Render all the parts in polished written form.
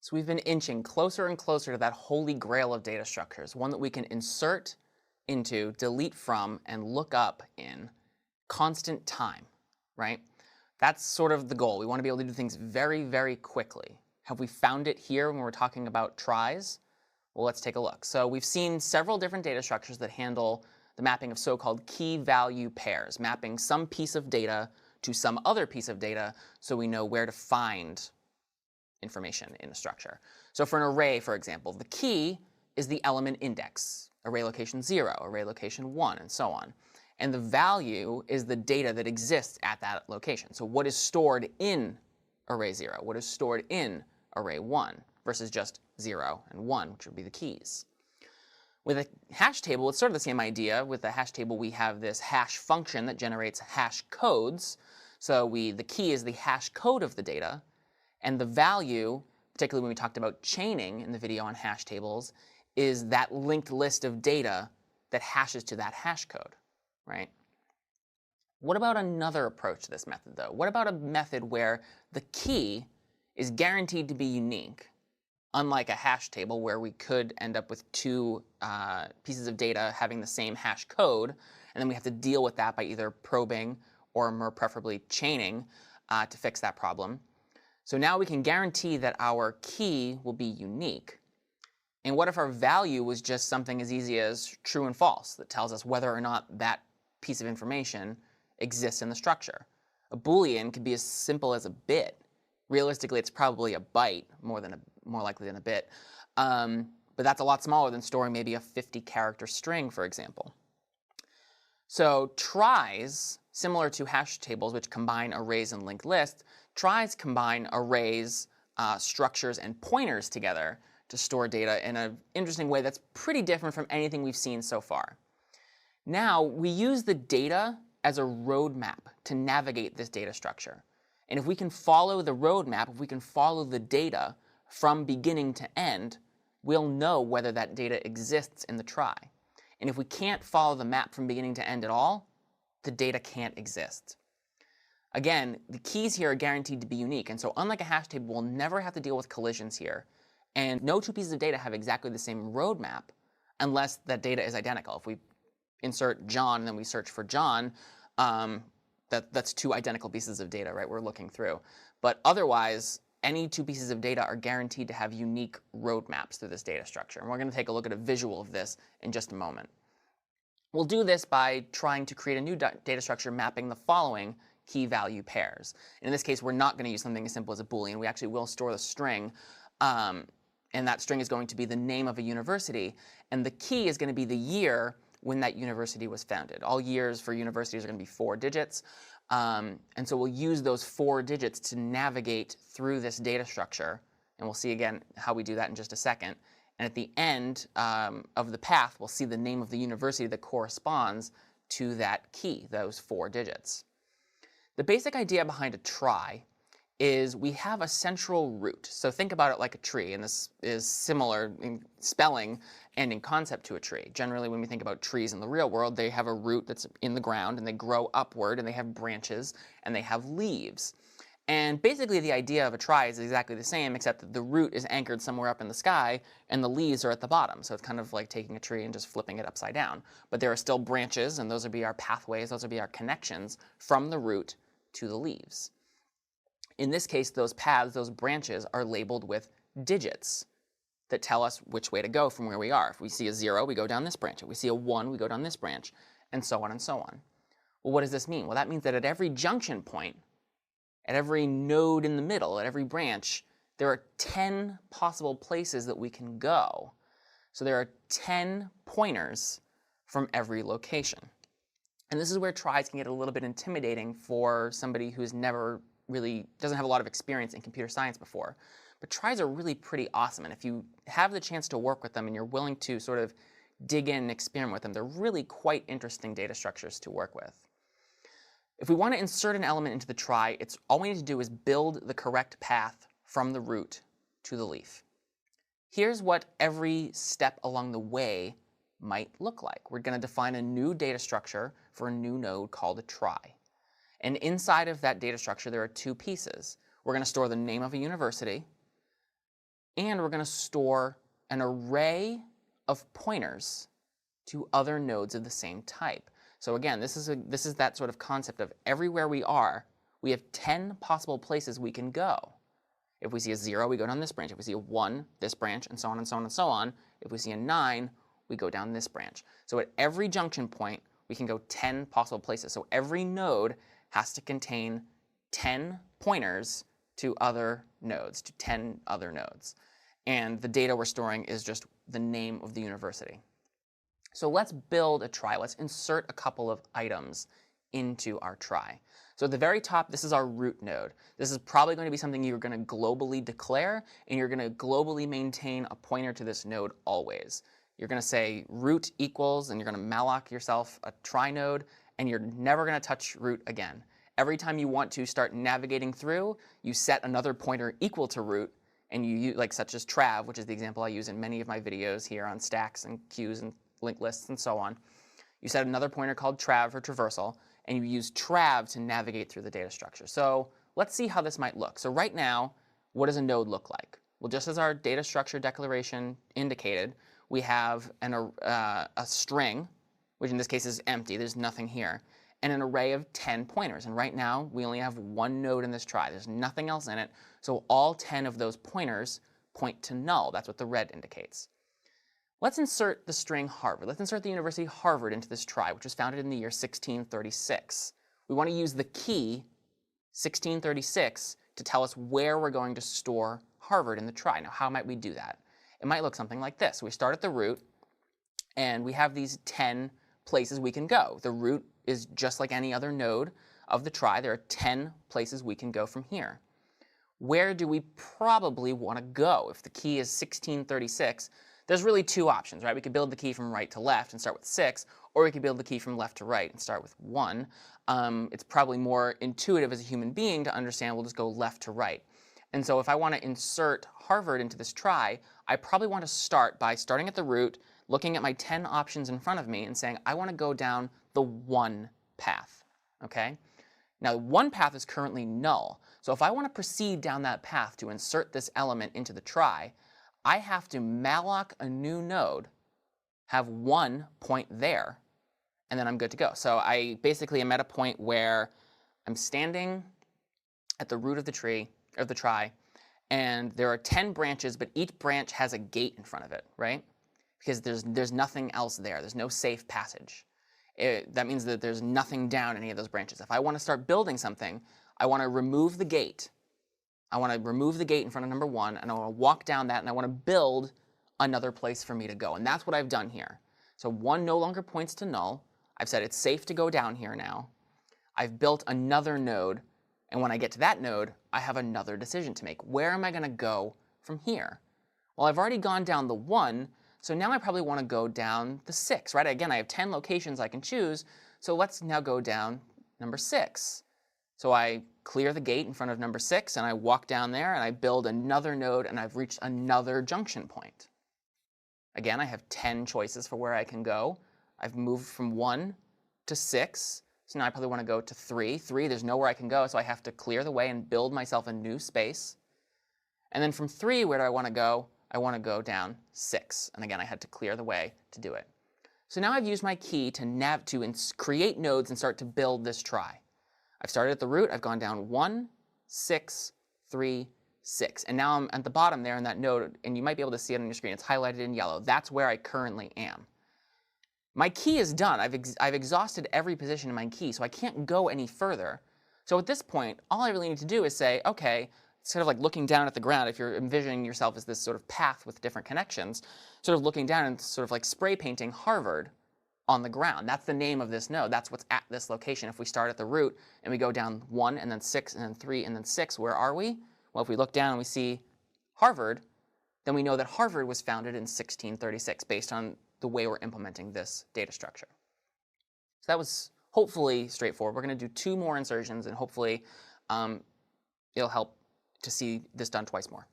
So we've been inching closer and closer to that holy grail of data structures, one that we can insert into, delete from, and look up in constant time, right? That's sort of the goal. We want to be able to do things very, very quickly. Have we found it here when we're talking about tries? Well, let's take a look. So we've seen several different data structures that handle the mapping of so-called key-value pairs, mapping some piece of data to some other piece of data so we know where to find information in a structure. So for an array, for example, the key is the element index, array location 0, array location 1, and so on. And the value is the data that exists at that location. So what is stored in array 0? What is stored in array 1 versus just 0 and 1, which would be the keys. With a hash table, it's sort of the same idea. With a hash table, we have this hash function that generates hash codes. So the key is the hash code of the data. And the value, particularly when we talked about chaining in the video on hash tables, is that linked list of data that hashes to that hash code, right? What about another approach to this method, though? What about a method where the key is guaranteed to be unique, unlike a hash table where we could end up with two pieces of data having the same hash code, and then we have to deal with that by either probing or more preferably chaining to fix that problem. So now we can guarantee that our key will be unique. And what if our value was just something as easy as true and false that tells us whether or not that piece of information exists in the structure? A Boolean could be as simple as a bit. Realistically, it's probably a byte more likely than a bit. But that's a lot smaller than storing maybe a 50-character string, for example. So tries, similar to hash tables, which combine arrays and linked lists, tries combine arrays, structures, and pointers together to store data in an interesting way that's pretty different from anything we've seen so far. Now, we use the data as a roadmap to navigate this data structure. And if we can follow the roadmap, if we can follow the data from beginning to end, we'll know whether that data exists in the try. And if we can't follow the map from beginning to end at all, the data can't exist. Again, the keys here are guaranteed to be unique. And so unlike a hash table, we'll never have to deal with collisions here. And no two pieces of data have exactly the same roadmap unless that data is identical. If we insert John and then we search for John, that's two identical pieces of data, right, we're looking through. But otherwise, any two pieces of data are guaranteed to have unique roadmaps through this data structure. And we're going to take a look at a visual of this in just a moment. We'll do this by trying to create a new data structure mapping the following key value pairs. In this case, we're not going to use something as simple as a Boolean. We actually will store the string. And that string is going to be the name of a university. And the key is going to be the year when that university was founded. All years for universities are going to be 4 digits. And so we'll use those 4 digits to navigate through this data structure. And we'll see again how we do that in just a second. And at the end of the path, we'll see the name of the university that corresponds to that key, those 4 digits. The basic idea behind a try is we have a central root. So think about it like a tree, and this is similar in spelling and in concept to a tree. Generally, when we think about trees in the real world, they have a root that's in the ground, and they grow upward, and they have branches, and they have leaves. And basically, the idea of a try is exactly the same, except that the root is anchored somewhere up in the sky, and the leaves are at the bottom. So it's kind of like taking a tree and just flipping it upside down. But there are still branches, and those would be our pathways, those would be our connections from the root to the leaves. In this case, those paths, those branches, are labeled with digits that tell us which way to go from where we are. If we see a 0, we go down this branch. If we see a 1, we go down this branch, and so on and so on. Well, what does this mean? Well, that means that at every junction point, at every node in the middle, at every branch, there are 10 possible places that we can go. So there are 10 pointers from every location. And this is where tries can get a little bit intimidating for somebody who's never really doesn't have a lot of experience in computer science before. But tries are really pretty awesome. And if you have the chance to work with them and you're willing to sort of dig in and experiment with them, they're really quite interesting data structures to work with. If we want to insert an element into the try, all we need to do is build the correct path from the root to the leaf. Here's what every step along the way might look like. We're going to define a new data structure for a new node called a try. And inside of that data structure, there are 2 pieces. We're going to store the name of a university, and we're going to store an array of pointers to other nodes of the same type. So again, this is that sort of concept of everywhere we are, we have 10 possible places we can go. If we see a 0, we go down this branch. If we see a 1, this branch, and so on and so on and so on. If we see a 9, we go down this branch. So at every junction point, we can go 10 possible places. So every node has to contain 10 pointers to other nodes, to 10 other nodes. And the data we're storing is just the name of the university. So let's build a trie. Let's insert a couple of items into our trie. So at the very top, this is our root node. This is probably going to be something you're going to globally declare, and you're going to globally maintain a pointer to this node always. You're going to say root equals, and you're going to malloc yourself a trie node, and you're never going to touch root again. Every time you want to start navigating through, you set another pointer equal to root, and you use, like such as trav, which is the example I use in many of my videos here on stacks and queues and linked lists and so on. You set another pointer called trav for traversal, and you use trav to navigate through the data structure. So let's see how this might look. So right now, what does a node look like? Well, just as our data structure declaration indicated, we have a string, which in this case is empty. There's nothing here, and an array of 10 pointers. And right now, we only have one node in this trie. There's nothing else in it. So all 10 of those pointers point to null. That's what the red indicates. Let's insert the string Harvard. Let's insert the University Harvard into this trie, which was founded in the year 1636. We want to use the key 1636 to tell us where we're going to store Harvard in the trie. Now, how might we do that? It might look something like this. We start at the root, and we have these 10 places we can go. The root is just like any other node of the trie. There are 10 places we can go from here. Where do we probably want to go? If the key is 1636, there's really two options, right? We could build the key from right to left and start with 6, or we could build the key from left to right and start with 1. It's probably more intuitive as a human being to understand we'll just go left to right. And so if I want to insert Harvard into this trie, I probably want to start by starting at the root, looking at my 10 options in front of me and saying, I want to go down the 1 path, okay? Now, 1 path is currently null. So if I want to proceed down that path to insert this element into the trie, I have to malloc a new node, have 1 point there, and then I'm good to go. So I basically am at a point where I'm standing at the root of the tree, of the trie, and there are 10 branches, but each branch has a gate in front of it, right? Because there's nothing else there. There's no safe passage. That means that there's nothing down any of those branches. If I want to start building something, I want to remove the gate. I want to remove the gate in front of number 1, and I want to walk down that, and I want to build another place for me to go. And that's what I've done here. So 1 no longer points to null. I've said it's safe to go down here now. I've built another node, and when I get to that node, I have another decision to make. Where am I going to go from here? Well, I've already gone down the 1, so now I probably want to go down the 6, right? Again, I have 10 locations I can choose, so let's now go down number 6. So I clear the gate in front of number 6, and I walk down there, and I build another node, and I've reached another junction point. Again, I have 10 choices for where I can go. I've moved from 1 to 6, so now I probably want to go to 3. 3, there's nowhere I can go, so I have to clear the way and build myself a new space. And then from 3, where do I want to go? I want to go down 6. And again, I had to clear the way to do it. So now I've used my key to create nodes and start to build this trie. I've started at the root. I've gone down 1, 6, 3, 6. And now I'm at the bottom there in that node, and you might be able to see it on your screen. It's highlighted in yellow. That's where I currently am. My key is done. I've exhausted every position in my key, so I can't go any further. So at this point, all I really need to do is say, OK, sort of like looking down at the ground, if you're envisioning yourself as this sort of path with different connections, sort of looking down and sort of like spray painting Harvard on the ground. That's the name of this node. That's what's at this location. If we start at the root and we go down 1 and then 6 and then 3 and then 6, where are we? Well, if we look down and we see Harvard, then we know that Harvard was founded in 1636 based on the way we're implementing this data structure. So that was hopefully straightforward. We're going to do 2 more insertions, and hopefully it'll help to see this done twice more.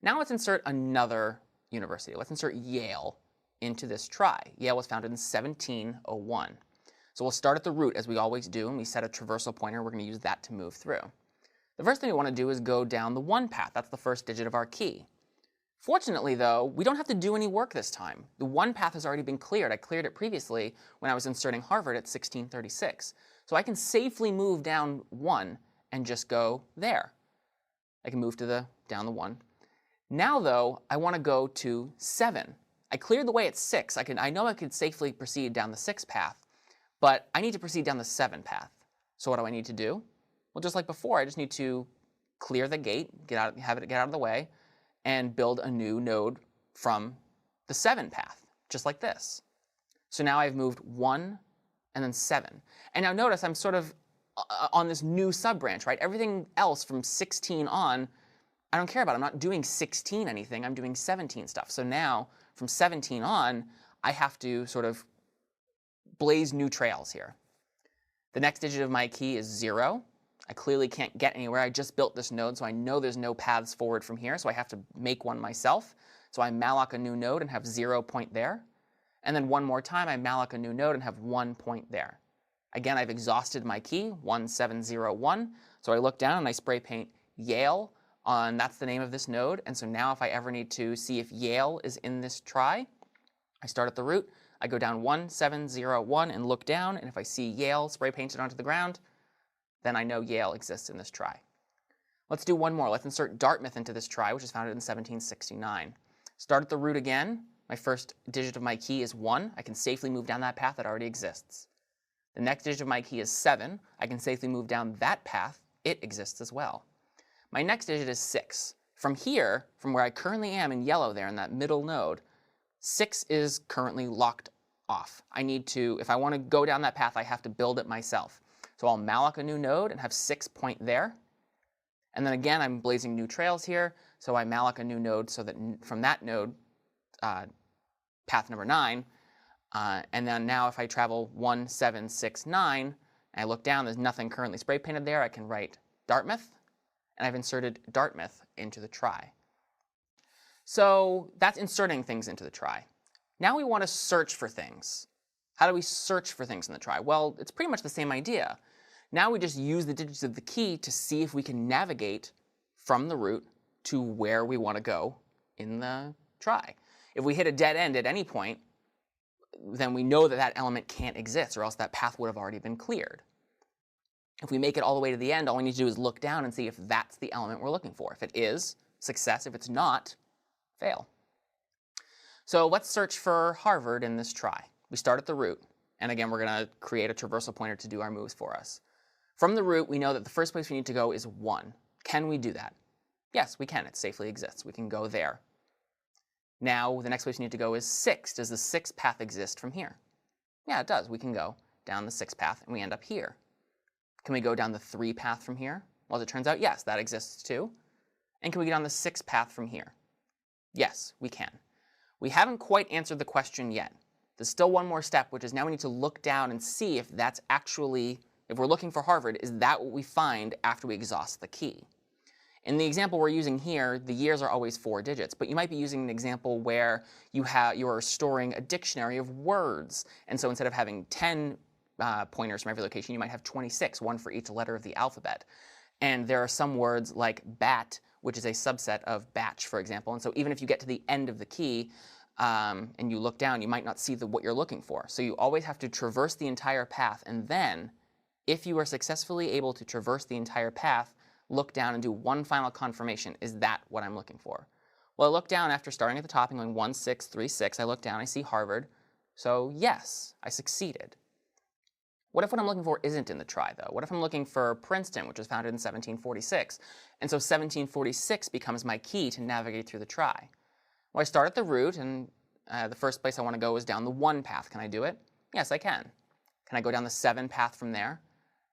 Now let's insert another university. Let's insert Yale into this trie. Yale was founded in 1701. So we'll start at the root, as we always do, and we set a traversal pointer. We're going to use that to move through. The first thing we want to do is go down the 1 path. That's the first digit of our key. Fortunately, though, we don't have to do any work this time. The one path has already been cleared. I cleared it previously when I was inserting Harvard at 1636. So I can safely move down 1 and just go there. I can move down the 1. Now, though, I want to go to 7. I cleared the way at 6. I know I could safely proceed down the 6 path, but I need to proceed down the 7 path. So what do I need to do? Well, just like before, I just need to clear the gate, have it get out of the way, and build a new node from the 7 path, just like this. So now I've moved 1 and then 7. And now notice I'm sort of on this new sub-branch, right? Everything else from 16 on, I don't care about. I'm not doing 16 anything. I'm doing 17 stuff. So now from 17 on, I have to sort of blaze new trails here. The next digit of my key is 0. I clearly can't get anywhere. I just built this node, so I know there's no paths forward from here, so I have to make one myself. So I malloc a new node and have 0 point there. And then one more time, I malloc a new node and have 1 point there. Again, I've exhausted my key, 1701. So I look down and I spray paint Yale on, that's the name of this node. And so now if I ever need to see if Yale is in this trie, I start at the root, I go down 1701 and look down, and if I see Yale spray painted onto the ground, then I know Yale exists in this trie. Let's do one more. Let's insert Dartmouth into this trie, which is founded in 1769. Start at the root again. My first digit of my key is 1. I can safely move down that path that already exists. The next digit of my key is 7. I can safely move down that path. It exists as well. My next digit is 6. From here, from where I currently am in yellow there in that middle node, 6 is currently locked off. I need to, if I want to go down that path, I have to build it myself. So I'll malloc a new node and have 6 point there. And then again, I'm blazing new trails here. So I malloc a new node so that from that node, path number 9, and then now if I travel 1769, and I look down, there's nothing currently spray painted there. I can write Dartmouth, and I've inserted Dartmouth into the trie. So that's inserting things into the trie. Now we want to search for things. How do we search for things in the trie? Well, it's pretty much the same idea. Now we just use the digits of the key to see if we can navigate from the root to where we want to go in the trie. If we hit a dead end at any point, then we know that that element can't exist, or else that path would have already been cleared. If we make it all the way to the end, all we need to do is look down and see if that's the element we're looking for. If it is, success. If it's not, fail. So let's search for Harvard in this trie. We start at the root, and again, we're going to create a traversal pointer to do our moves for us. From the root, we know that the first place we need to go is 1. Can we do that? Yes, we can. It safely exists. We can go there. Now, the next place we need to go is 6. Does the 6th path exist from here? Yeah, it does. We can go down the 6th path, and we end up here. Can we go down the 3 path from here? Well, as it turns out, yes, that exists too. And can we get on the 6th path from here? Yes, we can. We haven't quite answered the question yet. There's still one more step, which is now we need to look down and see if that's actually, if we're looking for Harvard, is that what we find after we exhaust the key? In the example we're using here, the years are always 4 digits, but you might be using an example where you are storing a dictionary of words. And so instead of having 10 pointers from every location, you might have 26, one for each letter of the alphabet. And there are some words like bat, which is a subset of batch, for example. And so even if you get to the end of the key and you look down, you might not see what you're looking for. So you always have to traverse the entire path. And then, if you are successfully able to traverse the entire path, look down and do one final confirmation. Is that what I'm looking for? Well, I look down after starting at the top and going 1, 6, 3, 6. I look down, I see Harvard. So yes, I succeeded. What if what I'm looking for isn't in the trie, though? What if I'm looking for Princeton, which was founded in 1746? And so 1746 becomes my key to navigate through the trie. Well, I start at the root, and the first place I want to go is down the 1 path. Can I do it? Yes, I can. Can I go down the 7 path from there?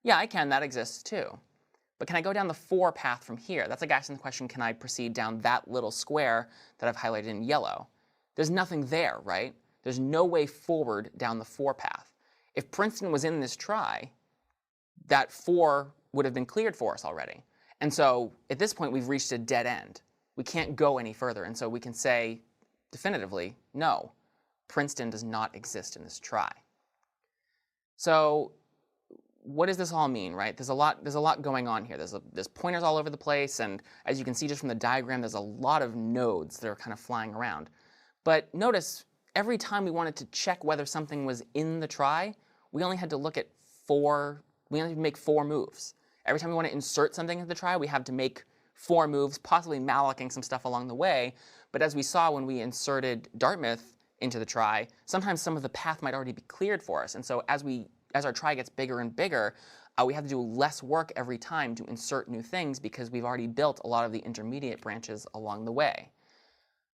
Yeah, I can. That exists too. But can I go down the 4 path from here? That's like asking the question, can I proceed down that little square that I've highlighted in yellow? There's nothing there, right? There's no way forward down the 4 path. If Princeton was in this trie, that 4 would have been cleared for us already. And so at this point, we've reached a dead end. We can't go any further. And so we can say definitively, no, Princeton does not exist in this trie. So what does this all mean, right? There's a lot going on here. There's pointers all over the place, and as you can see just from the diagram, there's a lot of nodes that are kind of flying around. But notice, every time we wanted to check whether something was in the try, we only had to look at we only had to make 4 moves. Every time we want to insert something into the try, we have to make 4 moves, possibly mallocing some stuff along the way. But as we saw when we inserted Dartmouth into the try, sometimes some of the path might already be cleared for us. And so as our try gets bigger and bigger, we have to do less work every time to insert new things because we've already built a lot of the intermediate branches along the way.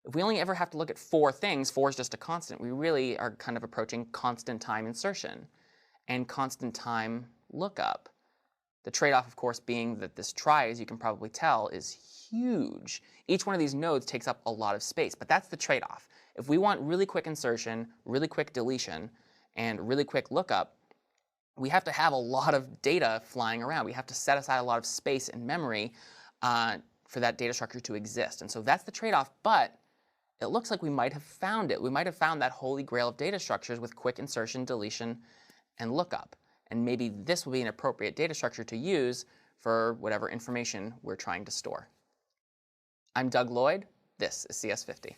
If we only ever have to look at 4 things, 4 is just a constant, we really are kind of approaching constant time insertion and constant time lookup. The trade-off, of course, being that this try, as you can probably tell, is huge. Each one of these nodes takes up a lot of space, but that's the trade-off. If we want really quick insertion, really quick deletion, and really quick lookup, we have to have a lot of data flying around. We have to set aside a lot of space and memory for that data structure to exist. And so that's the trade-off, but it looks like we might have found it. We might have found that holy grail of data structures with quick insertion, deletion, and lookup. And maybe this will be an appropriate data structure to use for whatever information we're trying to store. I'm Doug Lloyd. This is CS50.